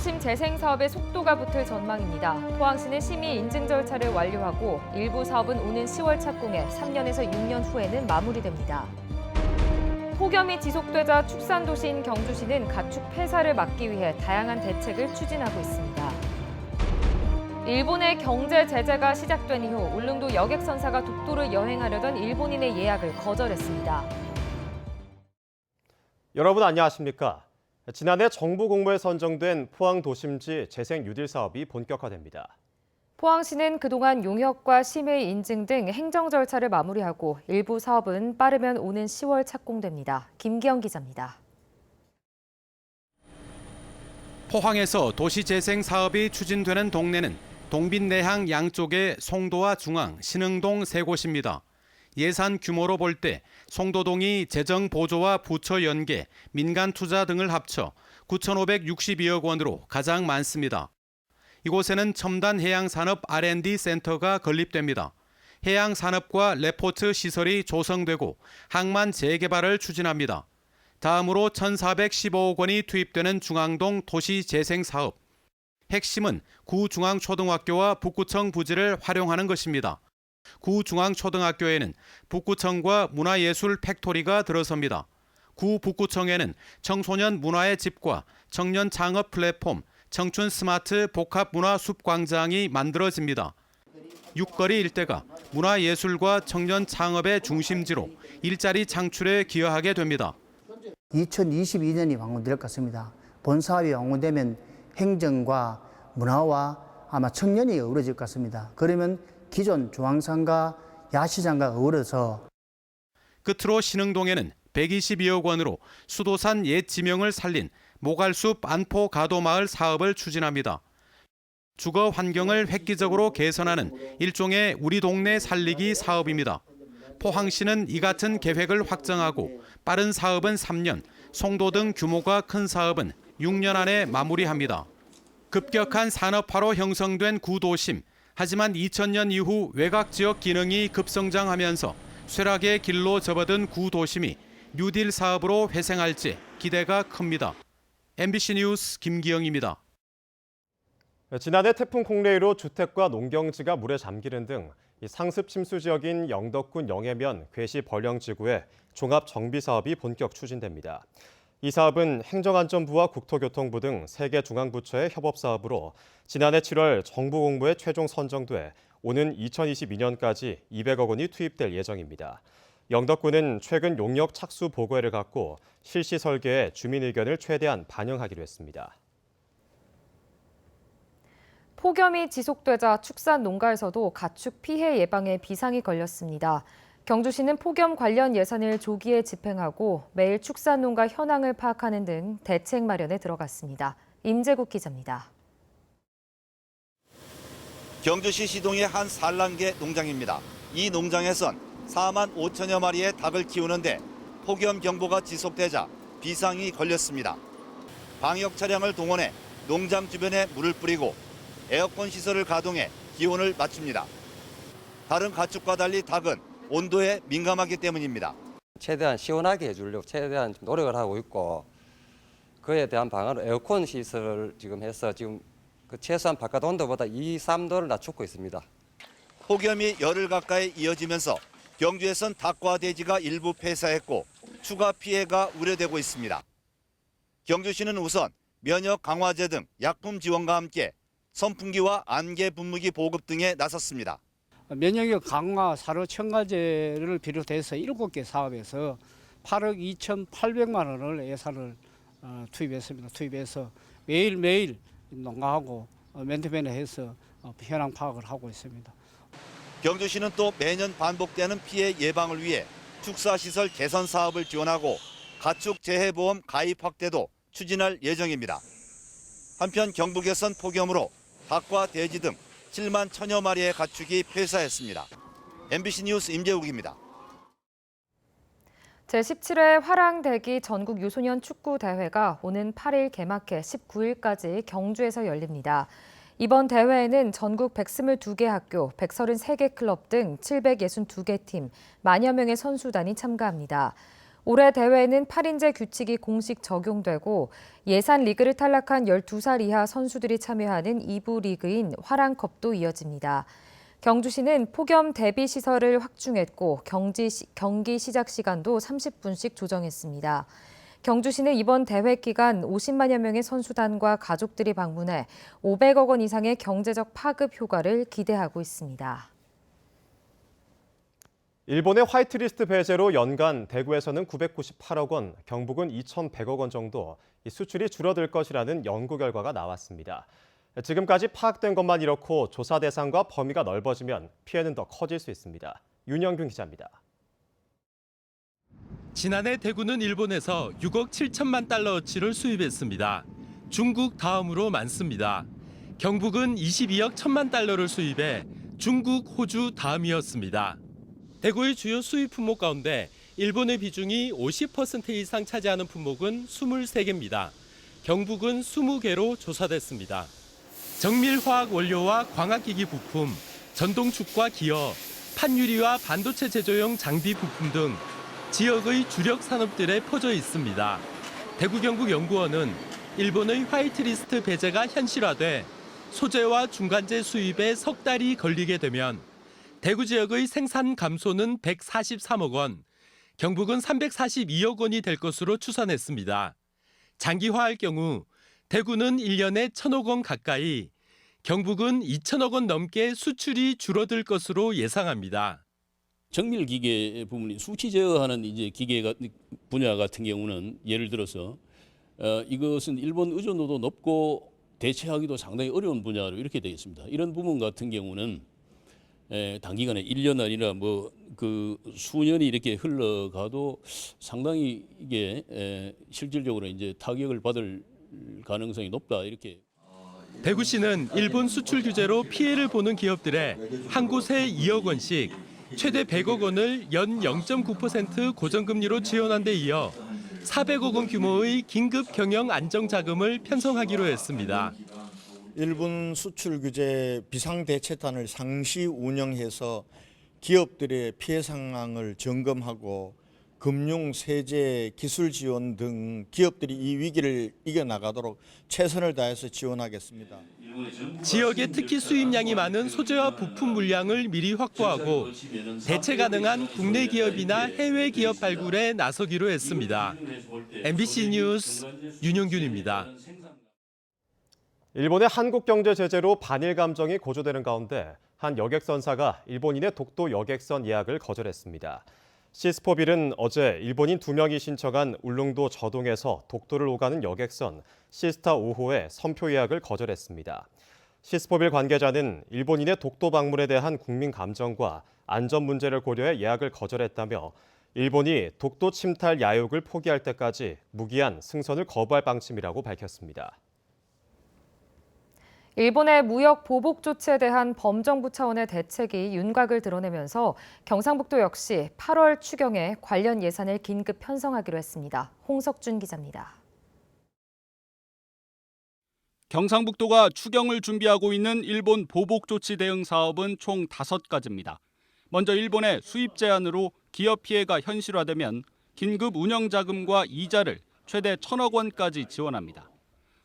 구도심 재생 사업에 속도가 붙을 전망입니다. 포항시는 심의 인증 절차를 완료하고 일부 사업은 오는 10월 착공해 3년에서 6년 후에는 마무리됩니다. 폭염이 지속되자 축산도시인 경주시는 가축 폐사를 막기 위해 다양한 대책을 추진하고 있습니다. 일본의 경제 제재가 시작된 이후 울릉도 여객선사가 독도를 여행하려던 일본인의 예약을 거절했습니다. 여러분 안녕하십니까? 지난해 정부 공모에 선정된 포항 도심지 재생 뉴딜 사업이 본격화됩니다. 포항시는 그동안 용역과 심의 인증 등 행정 절차를 마무리하고 일부 사업은 빠르면 오는 10월 착공됩니다. 김기영 기자입니다. 포항에서 도시재생 사업이 추진되는 동네는 동빈내항 양쪽의 송도와 중앙, 신흥동 세 곳입니다. 예산 규모로 볼 때 송도동이 재정 보조와 부처 연계, 민간 투자 등을 합쳐 9,562억 원으로 가장 많습니다. 이곳에는 첨단 해양산업 R&D 센터가 건립됩니다. 해양산업과 레포트 시설이 조성되고 항만 재개발을 추진합니다. 다음으로 1,415억 원이 투입되는 중앙동 도시재생사업. 핵심은 구중앙초등학교와 북구청 부지를 활용하는 것입니다. 구중앙초등학교에는 북구청과 문화예술 팩토리가 들어섭니다. 구북구청에는 청소년 문화의 집과 청년 창업 플랫폼, 청춘 스마트 복합문화숲광장이 만들어집니다. 육거리 일대가 문화예술과 청년 창업의 중심지로 일자리 창출에 기여하게 됩니다. 2022년이 완공될 것 같습니다. 본 사업이 완공되면 행정과 문화와 아마 청년이 어우러질 것 같습니다. 그러면 기존 중앙상가 야시장과 어우러서 끝으로 신흥동에는 122억 원으로 수도산 옛 지명을 살린 모갈숲 안포 가도마을 사업을 추진합니다. 주거 환경을 획기적으로 개선하는 일종의 우리 동네 살리기 사업입니다. 포항시는 이 같은 계획을 확정하고 빠른 사업은 3년, 송도 등 규모가 큰 사업은 6년 안에 마무리합니다. 급격한 산업화로 형성된 구도심. 하지만 2000년 이후 외곽 지역 기능이 급성장하면서 쇠락의 길로 접어든 구도심이 뉴딜 사업으로 회생할지 기대가 큽니다. MBC 뉴스 김기영입니다. 지난해 태풍 콩레이로 주택과 농경지가 물에 잠기는 등 상습 침수 지역인 영덕군 영해면 괴시 벌령지구에 종합 정비 사업이 본격 추진됩니다. 이 사업은 행정안전부와 국토교통부 등 3개 중앙부처의 협업 사업으로 지난해 7월 정부 공모에 최종 선정돼 오는 2022년까지 200억 원이 투입될 예정입니다. 영덕군은 최근 용역 착수 보고회를 갖고 실시 설계에 주민 의견을 최대한 반영하기로 했습니다. 폭염이 지속되자 축산 농가에서도 가축 피해 예방에 비상이 걸렸습니다. 경주시는 폭염 관련 예산을 조기에 집행하고 매일 축산 농가 현황을 파악하는 등 대책 마련에 들어갔습니다. 임재국 기자입니다. 경주시 시동의 한 산란계 농장입니다. 이 농장에선 4만 5천여 마리의 닭을 키우는데 폭염 경보가 지속되자 비상이 걸렸습니다. 방역 차량을 동원해 농장 주변에 물을 뿌리고 에어컨 시설을 가동해 기온을 맞춥니다. 다른 가축과 달리 닭은 온도에 민감하기 때문입니다. 최대한 시원하게 해주려고 최대한 노력을 하고 있고 그에 대한 방안으로 에어컨 시설을 지금 해서 지금 최소한 바깥 온도보다 2, 3도를 낮추고 있습니다. 폭염이 열흘 가까이 이어지면서 경주에선 닭과 돼지가 일부 폐사했고 추가 피해가 우려되고 있습니다. 경주시는 우선 면역 강화제 등 약품 지원과 함께 선풍기와 안개 분무기 보급 등에 나섰습니다. 면역력 강화 사료 첨가제를 비롯해서 7개 사업에서 8억 2,800만 원을 예산을 투입했습니다. 투입해서 매일매일 농가하고 맨투맨을 해서 현황 파악을 하고 있습니다. 경주시는 또 매년 반복되는 피해 예방을 위해 축사시설 개선 사업을 지원하고 가축 재해보험 가입 확대도 추진할 예정입니다. 한편 경북에선 폭염으로 닭과 돼지 등 7만 1천여 마리의 가축이 폐사했습니다. MBC 뉴스 임재욱입니다. 제17회 화랑대기 전국 유소년 축구 대회가 오는 8일 개막해 19일까지 경주에서 열립니다. 이번 대회에는 전국 122개 학교, 133개 클럽 등 762개 팀, 만여 명의 선수단이 참가합니다. 올해 대회에는 8인제 규칙이 공식 적용되고 예산 리그를 탈락한 12살 이하 선수들이 참여하는 2부 리그인 화랑컵도 이어집니다. 경주시는 폭염 대비 시설을 확충했고 경기 시작 시간도 30분씩 조정했습니다. 경주시는 이번 대회 기간 50만여 명의 선수단과 가족들이 방문해 500억 원 이상의 경제적 파급 효과를 기대하고 있습니다. 일본의 화이트리스트 배제로 연간 대구에서는 998억 원, 경북은 2,100억 원 정도 수출이 줄어들 것이라는 연구 결과가 나왔습니다. 지금까지 파악된 것만 이렇고 조사 대상과 범위가 넓어지면 피해는 더 커질 수 있습니다. 윤영균 기자입니다. 지난해 대구는 일본에서 6억 7천만 달러어치를 수입했습니다. 중국 다음으로 많습니다. 경북은 22억 1천만 달러를 수입해 중국, 호주 다음이었습니다. 대구의 주요 수입 품목 가운데 일본의 비중이 50% 이상 차지하는 품목은 23개입니다. 경북은 20개로 조사됐습니다. 정밀화학 원료와 광학기기 부품, 전동축과 기어, 판유리와 반도체 제조용 장비 부품 등 지역의 주력 산업들에 퍼져 있습니다. 대구경북연구원은 일본의 화이트리스트 배제가 현실화돼 소재와 중간재 수입에 석 달이 걸리게 되면 대구 지역의 생산 감소는 143억 원, 경북은 342억 원이 될 것으로 추산했습니다. 장기화할 경우 대구는 1년에 1,000억 원 가까이, 경북은 2,000억 원 넘게 수출이 줄어들 것으로 예상합니다. 정밀 기계 부분이 수치 제어하는 이제 기계 분야 같은 경우는 예를 들어서 이것은 일본 의존도도 높고 대체하기도 상당히 어려운 분야로 이렇게 되어 있습니다. 이런 부분 같은 경우는 단기간에 1년 아니라 그 수년이 이렇게 흘러가도 상당히 이게 실질적으로 이제 타격을 받을 가능성이 높다 이렇게. 대구시는 일본 수출 규제로 피해를 보는 기업들에 한 곳에 2억 원씩 최대 100억 원을 연 0.9% 고정금리로 지원한 데 이어 400억 원 규모의 긴급 경영 안정 자금을 편성하기로 했습니다. 일본 수출 규제 비상대책단을 상시 운영해서 기업들의 피해 상황을 점검하고 금융, 세제, 기술 지원 등 기업들이 이 위기를 이겨나가도록 최선을 다해서 지원하겠습니다. 지역에 특히 수입량이 많은 소재와 부품 물량을 미리 확보하고 대체 가능한 국내 기업이나 해외 기업 발굴에 나서기로 했습니다. MBC 뉴스 윤용균입니다. 일본의 한국 경제 제재로 반일 감정이 고조되는 가운데 한 여객선사가 일본인의 독도 여객선 예약을 거절했습니다. 시스포빌은 어제 일본인 2명이 신청한 울릉도 저동에서 독도를 오가는 여객선 시스타 5호의 선표 예약을 거절했습니다. 시스포빌 관계자는 일본인의 독도 방문에 대한 국민 감정과 안전 문제를 고려해 예약을 거절했다며 일본이 독도 침탈 야욕을 포기할 때까지 무기한 승선을 거부할 방침이라고 밝혔습니다. 일본의 무역 보복 조치에 대한 범정부 차원의 대책이 윤곽을 드러내면서 경상북도 역시 8월 추경에 관련 예산을 긴급 편성하기로 했습니다. 홍석준 기자입니다. 경상북도가 추경을 준비하고 있는 일본 보복 조치 대응 사업은 총 5가지입니다. 먼저 일본의 수입 제한으로 기업 피해가 현실화되면 긴급 운영 자금과 이자를 최대 1,000억 원까지 지원합니다.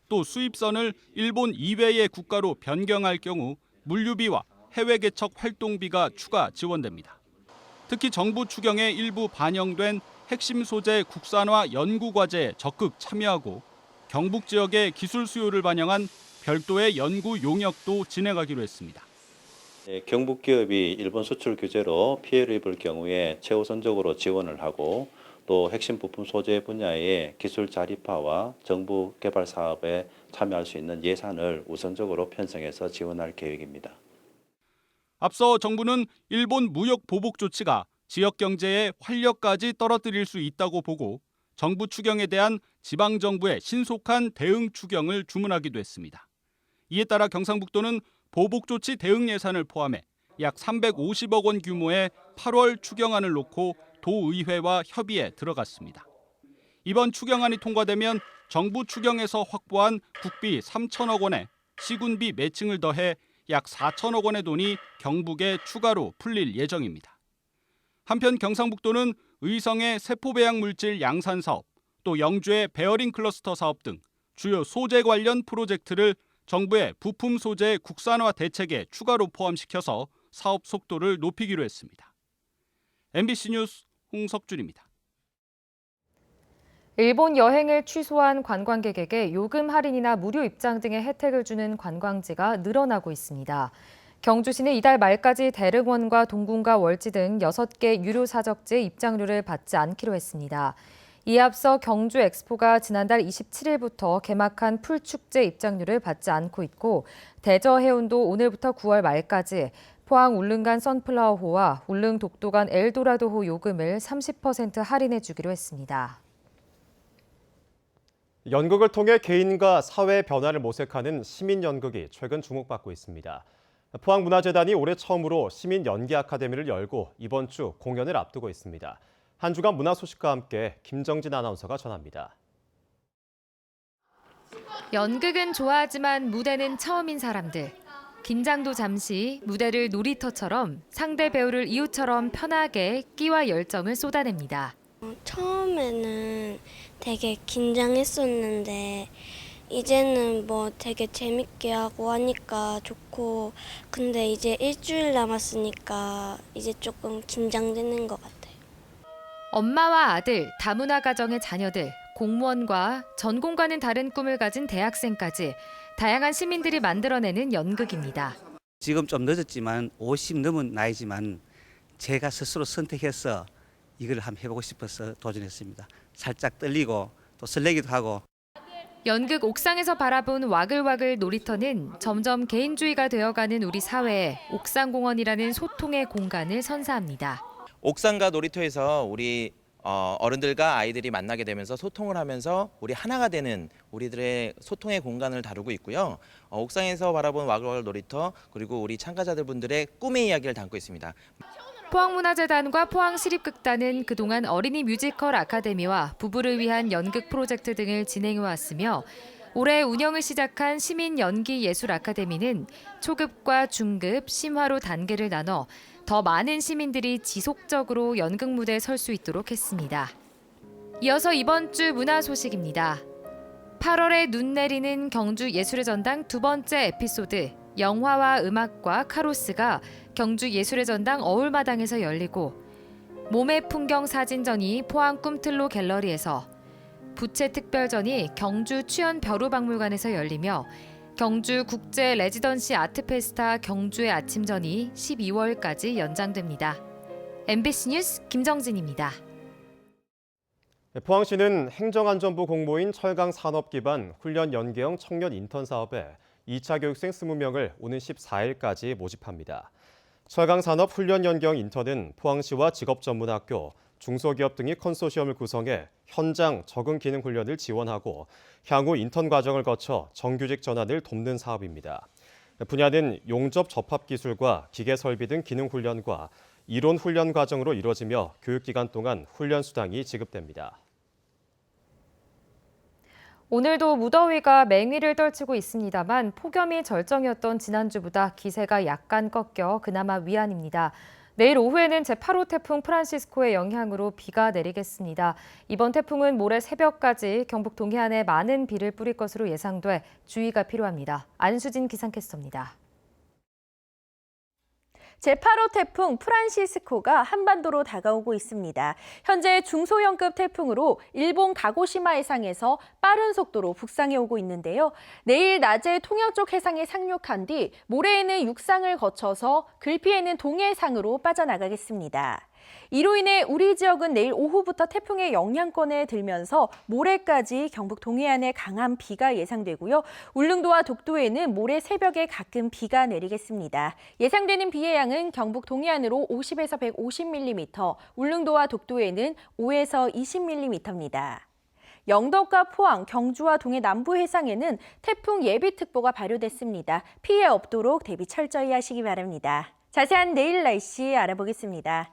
또 수입선을 일본 이외의 국가로 변경할 경우 물류비와 해외 개척 활동비가 추가 지원됩니다. 특히 정부 추경에 일부 반영된 핵심 소재 국산화 연구 과제에 적극 참여하고 경북 지역의 기술 수요를 반영한 별도의 연구 용역도 진행하기로 했습니다. 경북 기업이 일본 수출 규제로 피해를 입을 경우에 최우선적으로 지원을 하고 또 핵심 부품 소재 분야의 기술 자립화와 정부 개발 사업에 참여할 수 있는 예산을 우선적으로 편성해서 지원할 계획입니다. 앞서 정부는 일본 무역 보복 조치가 지역 경제의 활력까지 떨어뜨릴 수 있다고 보고 정부 추경에 대한 지방정부의 신속한 대응 추경을 주문하기도 했습니다. 이에 따라 경상북도는 보복 조치 대응 예산을 포함해 약 350억 원 규모의 8월 추경안을 놓고 도의회와 협의에 들어갔습니다. 이번 추경안이 통과되면 정부 추경에서 확보한 국비 3천억 원에 시군비 매칭을 더해 약 4천억 원의 돈이 경북에 추가로 풀릴 예정입니다. 한편 경상북도는 의성의 세포배양 물질 양산 사업, 또 영주의 베어링 클러스터 사업 등 주요 소재 관련 프로젝트를 정부의 부품 소재 국산화 대책에 추가로 포함시켜서 사업 속도를 높이기로 했습니다. MBC 뉴스 홍석준입니다. 일본 여행을 취소한 관광객에게 요금 할인이나 무료 입장 등의 혜택을 주는 관광지가 늘어나고 있습니다. 경주시는 이달 말까지 대릉원과 동궁과 월지 등 6개 유료 사적지의 입장료를 받지 않기로 했습니다. 이에 앞서 경주 엑스포가 지난달 27일부터 개막한 풀축제 입장료를 받지 않고 있고 대저해운도 오늘부터 9월 말까지 포항 울릉간 선플라워호와 울릉 독도간 엘도라도호 요금을 30% 할인해 주기로 했습니다. 연극을 통해 개인과 사회의 변화를 모색하는 시민연극이 최근 주목받고 있습니다. 포항문화재단이 올해 처음으로 시민연기 아카데미를 열고 이번 주 공연을 앞두고 있습니다. 한 주간 문화 소식과 함께 김정진 아나운서가 전합니다. 연극은 좋아하지만 무대는 처음인 사람들. 긴장도 잠시 무대를 놀이터처럼 상대 배우를 이웃처럼 편하게 끼와 열정을 쏟아냅니다. 처음에는 되게 긴장했었는데 이제는 뭐 되게 재밌게 하고 하니까 좋고 근데 이제 일주일 남았으니까 이제 조금 긴장되는 것 같아요. 엄마와 아들, 다문화 가정의 자녀들, 공무원과 전공과는 다른 꿈을 가진 대학생까지 다양한 시민들이 만들어내는 연극입니다. 지금 좀 늦었지만 50 넘은 나이지만 제가 스스로 선택해서 이걸 한번 해보고 싶어서 도전했습니다. 살짝 떨리고 또 설레기도 하고. 연극 옥상에서 바라본 와글와글 놀이터는 점점 개인주의가 되어가는 우리 사회에 옥상공원이라는 소통의 공간을 선사합니다. 옥상과 놀이터에서 우리 어른들과 아이들이 만나게 되면서 소통을 하면서 우리 하나가 되는 우리들의 소통의 공간을 다루고 있고요. 옥상에서 바라본 와글와글 놀이터 그리고 우리 참가자들분들의 꿈의 이야기를 담고 있습니다. 포항문화재단과 포항시립극단은 그동안 어린이 뮤지컬 아카데미와 부부를 위한 연극 프로젝트 등을 진행해왔으며 올해 운영을 시작한 시민연기예술 아카데미는 초급과 중급, 심화로 단계를 나눠 더 많은 시민들이 지속적으로 연극 무대에 설 수 있도록 했습니다. 이어서 이번 주 문화 소식입니다. 8월에 눈 내리는 경주 예술의 전당 두 번째 에피소드 영화와 음악과 카로스가 경주 예술의 전당 어울마당에서 열리고 몸의 풍경 사진전이 포항 꿈틀로 갤러리에서 부채 특별전이 경주 추연 벼루박물관에서 열리며 경주 국제 레지던시 아트페스타 경주의 아침전이 12월까지 연장됩니다. MBC 뉴스 김정진입니다. 포항시는 행정안전부 공모인 철강 산업기반 훈련 연계형 청년 인턴 사업에 2차 교육생 20명을 오는 14일까지 모집합니다. 철강 산업 훈련 연계형 인턴은 포항시와 직업전문학교, 중소기업 등이 컨소시엄을 구성해 현장 적응 기능 훈련을 지원하고 향후 인턴 과정을 거쳐 정규직 전환을 돕는 사업입니다. 분야는 용접 접합 기술과 기계 설비 등 기능 훈련과 이론 훈련 과정으로 이루어지며 교육기간 동안 훈련 수당이 지급됩니다. 오늘도 무더위가 맹위를 떨치고 있습니다만 폭염이 절정이었던 지난주보다 기세가 약간 꺾여 그나마 위안입니다. 내일 오후에는 제8호 태풍 프란시스코의 영향으로 비가 내리겠습니다. 이번 태풍은 모레 새벽까지 경북 동해안에 많은 비를 뿌릴 것으로 예상돼 주의가 필요합니다. 안수진 기상캐스터입니다. 제8호 태풍 프란시스코가 한반도로 다가오고 있습니다. 현재 중소형급 태풍으로 일본 가고시마 해상에서 빠른 속도로 북상해 오고 있는데요. 내일 낮에 통영 쪽 해상에 상륙한 뒤 모레에는 육상을 거쳐서 글피에는 동해상으로 빠져나가겠습니다. 이로 인해 우리 지역은 내일 오후부터 태풍의 영향권에 들면서 모레까지 경북 동해안에 강한 비가 예상되고요. 울릉도와 독도에는 모레 새벽에 가끔 비가 내리겠습니다. 예상되는 비의 양은 경북 동해안으로 50에서 150mm, 울릉도와 독도에는 5에서 20mm입니다. 영덕과 포항, 경주와 동해 남부 해상에는 태풍 예비특보가 발효됐습니다. 피해 없도록 대비 철저히 하시기 바랍니다. 자세한 내일 날씨 알아보겠습니다.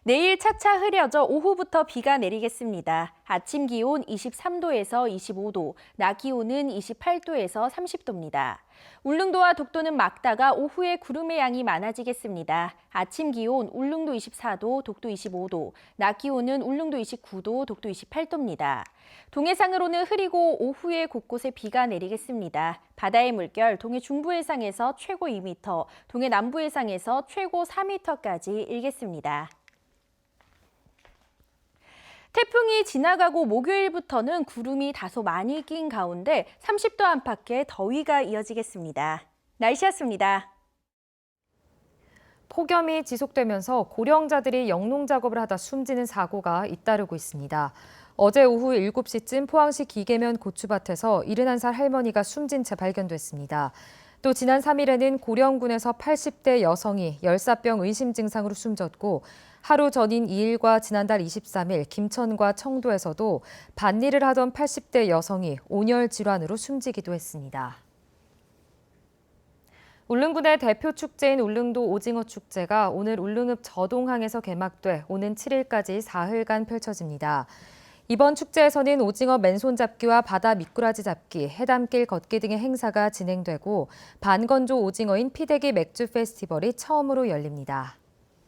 내일 차차 흐려져 오후부터 비가 내리겠습니다. 아침 기온 23도에서 25도, 낮 기온은 28도에서 30도입니다. 울릉도와 독도는 맑다가 오후에 구름의 양이 많아지겠습니다. 아침 기온 울릉도 24도, 독도 25도, 낮 기온은 울릉도 29도, 독도 28도입니다. 동해상으로는 흐리고 오후에 곳곳에 비가 내리겠습니다. 바다의 물결 동해 중부 해상에서 최고 2m, 동해 남부 해상에서 최고 4m까지 일겠습니다. 태풍이 지나가고 목요일부터는 구름이 다소 많이 낀 가운데 30도 안팎의 더위가 이어지겠습니다. 날씨였습니다. 폭염이 지속되면서 고령자들이 영농 작업을 하다 숨지는 사고가 잇따르고 있습니다. 어제 오후 7시쯤 포항시 기계면 고추밭에서 71살 할머니가 숨진 채 발견됐습니다. 또 지난 3일에는 고령군에서 80대 여성이 열사병 의심 증상으로 숨졌고 하루 전인 2일과 지난달 23일 김천과 청도에서도 밭일을 하던 80대 여성이 온열 질환으로 숨지기도 했습니다. 울릉군의 대표 축제인 울릉도 오징어 축제가 오늘 울릉읍 저동항에서 개막돼 오는 7일까지 사흘간 펼쳐집니다. 이번 축제에서는 오징어 맨손 잡기와 바다 미꾸라지 잡기, 해담길 걷기 등의 행사가 진행되고 반건조 오징어인 피대기 맥주 페스티벌이 처음으로 열립니다.